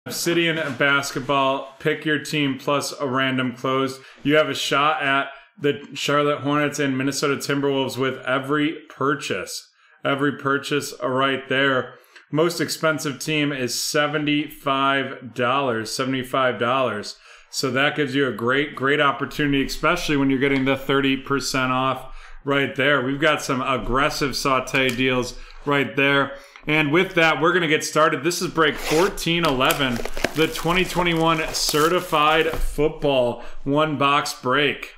Obsidian basketball, pick your team plus a random closed. You have a shot at the Charlotte Hornets and Minnesota Timberwolves with every purchase. Every purchase right there. Most expensive team is $75. So that gives you a great opportunity, especially when you're getting the 30% off right there. We've got some aggressive saute deals right there. And with that, we're going to get started. This is break 1411, the 2021 Certified Football one-box break.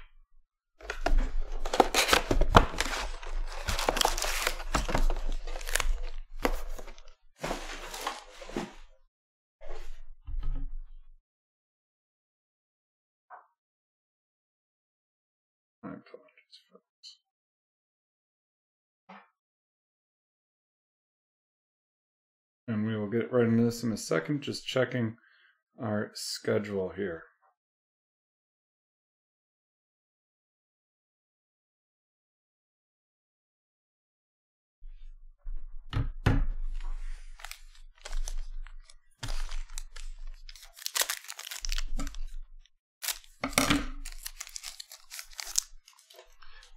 And we will get right into this in a second, just checking our schedule here.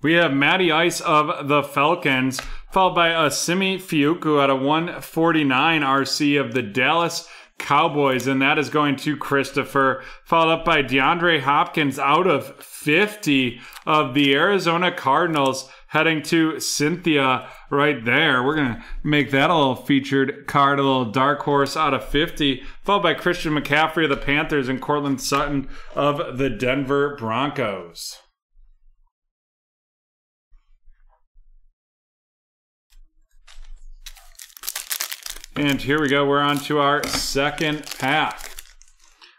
We have Matty Ice of the Falcons, followed by a Simi Fiuku at a 149 RC of the Dallas Cowboys, and that is going to Christopher, followed up by DeAndre Hopkins out of 50 of the Arizona Cardinals, heading to Cynthia right there. We're going to make that a little featured card, a little dark horse out of 50, followed by Christian McCaffrey of the Panthers and Cortland Sutton of the Denver Broncos. And here we go. We're on to our second pack.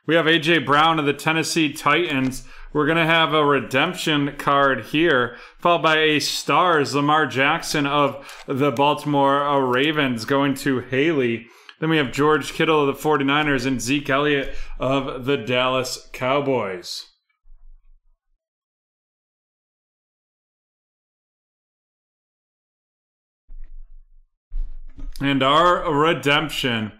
We have A.J. Brown of the Tennessee Titans. We're going to have a redemption card here, followed by a Stars, Lamar Jackson of the Baltimore Ravens going to Haley. Then we have George Kittle of the 49ers and Zeke Elliott of the Dallas Cowboys. And our redemption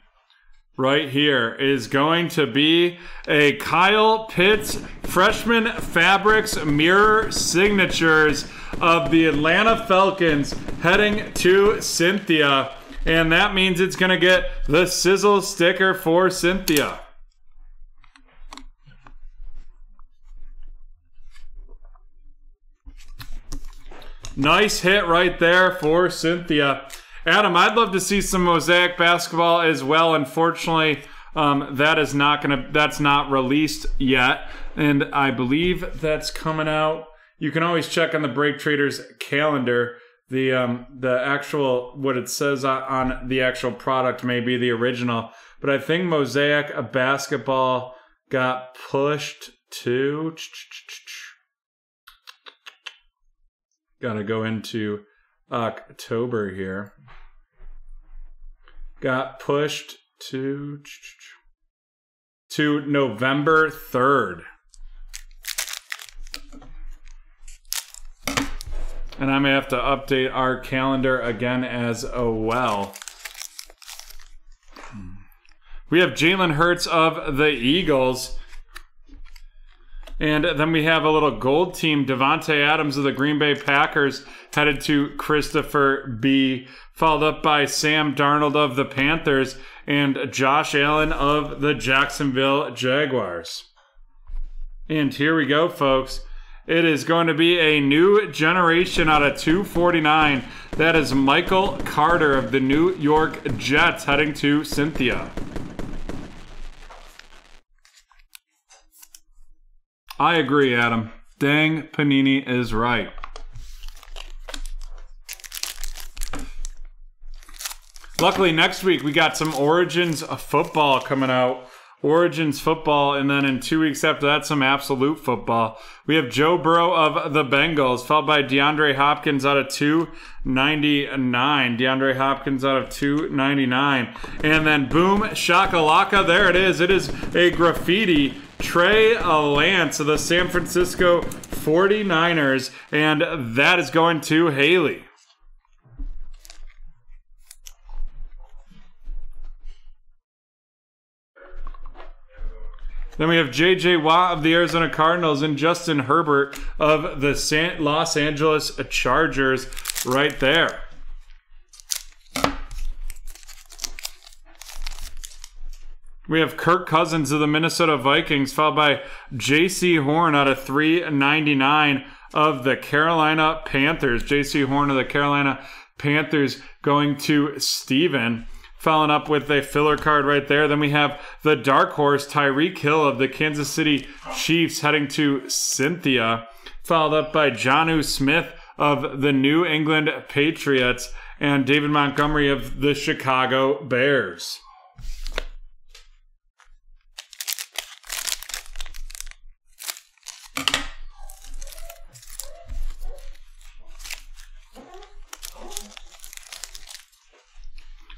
right here is going to be a Kyle Pitts Freshman Fabrics Mirror Signatures of the Atlanta Falcons heading to Cynthia. And that means it's going to get the sizzle sticker for Cynthia. Nice hit right there for Cynthia. Adam, I'd love to see some Mosaic basketball as well. Unfortunately, that's not released yet, and I believe that's coming out. You can always check on the BreakTraders calendar. The actual what it says on the actual product may be the original, but I think Mosaic basketball got pushed to. Gotta go into October here. Got pushed to November 3rd. And I may have to update our calendar again as well. We have Jalen Hurts of the Eagles. And then we have a little gold team, Devontae Adams of the Green Bay Packers, headed to Christopher B., followed up by Sam Darnold of the Panthers and Josh Allen of the Jacksonville Jaguars. And here we go, folks. It is going to be a new generation out of 249. That is Michael Carter of the New York Jets heading to Cynthia. I agree, Adam. Dang, Panini is right. Luckily, next week we got some Origins football coming out. Origins football, and then in 2 weeks after that, some Absolute football. We have Joe Burrow of the Bengals, followed by DeAndre Hopkins out of 299. DeAndre Hopkins out of 299. And then boom, shakalaka, there it is. It is a graffiti. Trey Lance of the San Francisco 49ers, and that is going to Haley. Then we have J.J. Watt of the Arizona Cardinals and Justin Herbert of the Los Angeles Chargers right there. We have Kirk Cousins of the Minnesota Vikings, followed by J.C. Horn out of 399 of the Carolina Panthers. J.C. Horn of the Carolina Panthers going to Steven. Following up with a filler card right there. Then we have the Dark Horse, Tyreek Hill of the Kansas City Chiefs heading to Cynthia. Followed up by Jonnu Smith of the New England Patriots and David Montgomery of the Chicago Bears.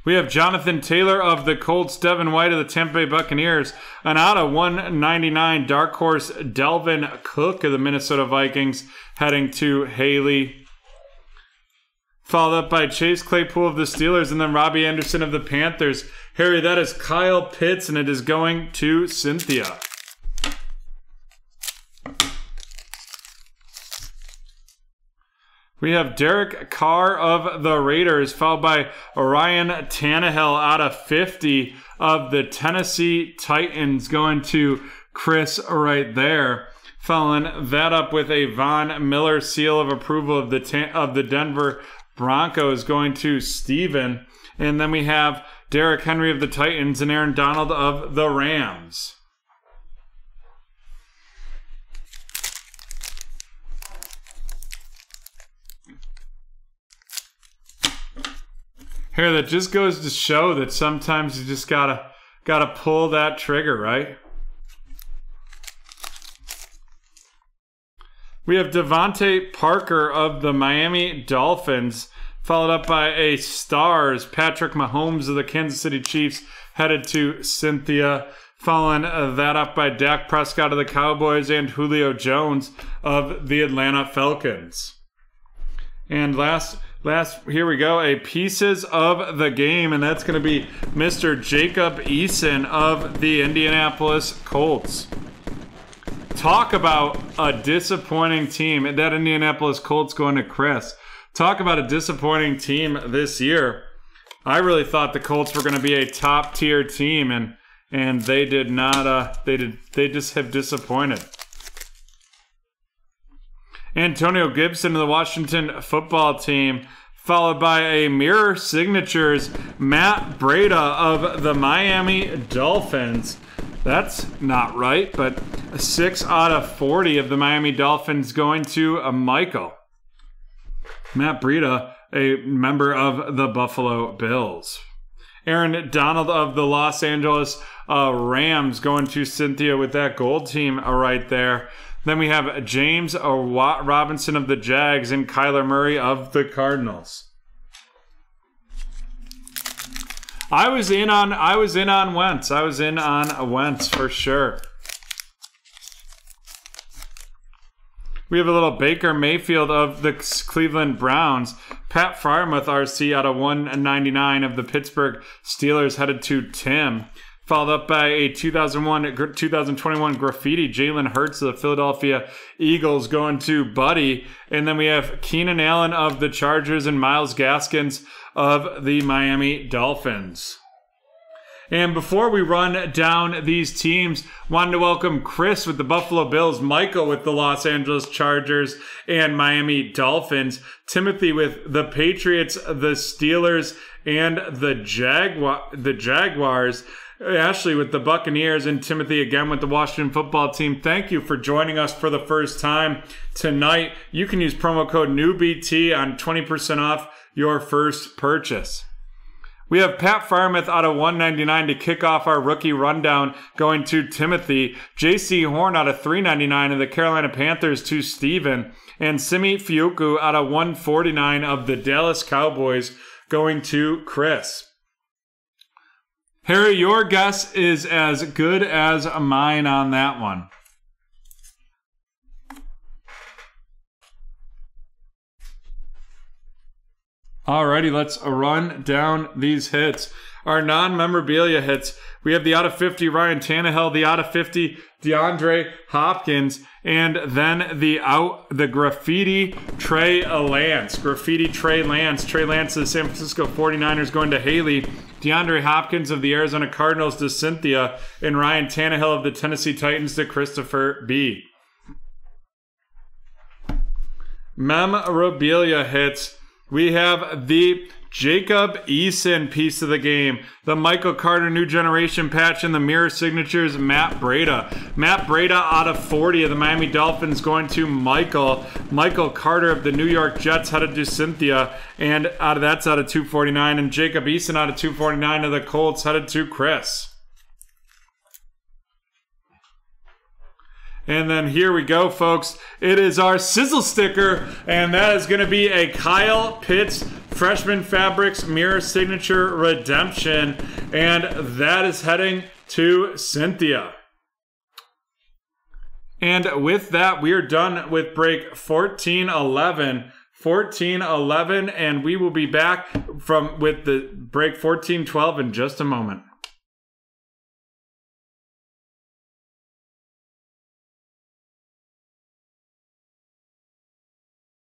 We have Jonathan Taylor of the Colts, Devin White of the Tampa Bay Buccaneers, and out of 199, Dark Horse Delvin Cook of the Minnesota Vikings heading to Haley. Followed up by Chase Claypool of the Steelers and then Robbie Anderson of the Panthers. Harry, that is Kyle Pitts, and it is going to Cynthia. We have Derek Carr of the Raiders, followed by Ryan Tannehill out of 50 of the Tennessee Titans, going to Chris right there. Following that up with a Von Miller seal of approval of the Denver Broncos, going to Steven. And then we have Derrick Henry of the Titans and Aaron Donald of the Rams. Here, that just goes to show that sometimes you just gotta pull that trigger, right? We have Devontae Parker of the Miami Dolphins, followed up by a Stars, Patrick Mahomes of the Kansas City Chiefs, headed to Cynthia. Following that up by Dak Prescott of the Cowboys and Julio Jones of the Atlanta Falcons. And last, here we go, a Pieces of the Game, and that's going to be Mr. Jacob Eason of the Indianapolis Colts. Talk about a disappointing team. That Indianapolis Colts going to Chris. Talk about a disappointing team this year. I really thought the Colts were going to be a top-tier team, and they did not. They just have disappointed. Antonio Gibson of the Washington Football Team, followed by a Mirror Signatures, Matt Breida of the Miami Dolphins. That's not right, but 6 out of 40 of the Miami Dolphins going to Michael. Matt Breida, a member of the Buffalo Bills. Aaron Donald of the Los Angeles Rams going to Cynthia with that gold team right there. Then we have James Robinson of the Jags and Kyler Murray of the Cardinals. I was in on Wentz. I was in on Wentz for sure. We have a little Baker Mayfield of the Cleveland Browns. Pat Freiermuth RC out of 199 of the Pittsburgh Steelers headed to Tim. Followed up by a 2021 graffiti, Jalen Hurts of the Philadelphia Eagles going to Buddy. And then we have Keenan Allen of the Chargers and Myles Gaskins of the Miami Dolphins. And before we run down these teams, wanted to welcome Chris with the Buffalo Bills, Michael with the Los Angeles Chargers and Miami Dolphins, Timothy with the Patriots, the Steelers, and the Jaguars, Ashley with the Buccaneers, and Timothy again with the Washington Football Team. Thank you for joining us for the first time tonight. You can use promo code NEWBT on 20% off your first purchase. We have Pat Freiermuth out of 199 to kick off our rookie rundown going to Timothy. J.C. Horn out of 399 of the Carolina Panthers to Steven. And Simi Fehoko out of 149 of the Dallas Cowboys going to Chris. Harry, your guess is as good as mine on that one. Alrighty, let's run down these hits. Our non-memorabilia hits, We have the out of 50 Ryan Tannehill, the out of 50 DeAndre Hopkins, and then the graffiti Trey Lance. Graffiti Trey Lance. Trey Lance of the San Francisco 49ers going to Haley. DeAndre Hopkins of the Arizona Cardinals to Cynthia, and Ryan Tannehill of the Tennessee Titans to Christopher B. Memorabilia hits. We have the Jacob Eason piece of the game, the Michael Carter New Generation patch, and the mirror signatures, Matt Breida. Matt Breida out of 40 of the Miami Dolphins going to Michael. Michael Carter of the New York Jets headed to Cynthia, and that's out of 249. And Jacob Eason out of 249 of the Colts headed to Chris. And then here we go, folks. It is our sizzle sticker, and that is going to be a Kyle Pitts Freshman Fabrics Mirror Signature Redemption, and that is heading to Cynthia. And with that, we are done with break 1411. 1411, and we will be back with the break 1412 in just a moment.